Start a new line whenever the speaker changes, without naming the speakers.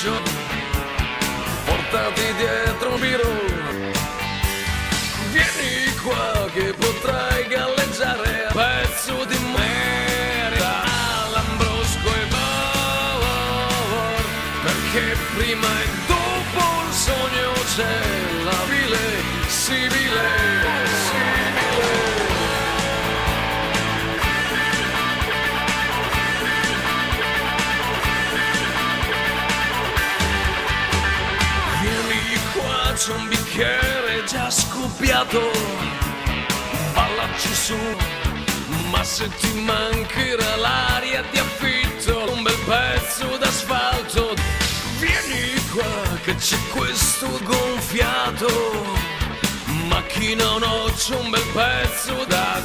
ghiaccio, portati dietro un biro. Vieni qua che potrai galleggiare, pezzo di merda, Lambrosco e Bauer, perché prima e dopo il sogno c'è la vile Sibile. C'è un bicchiere già scoppiato, ballaci su, ma se ti mancherà l'aria ti affitto un bel pezzo d'asfalto. Vieni qua che c'è questo gonfiato, macchina o no, c'è un bel pezzo da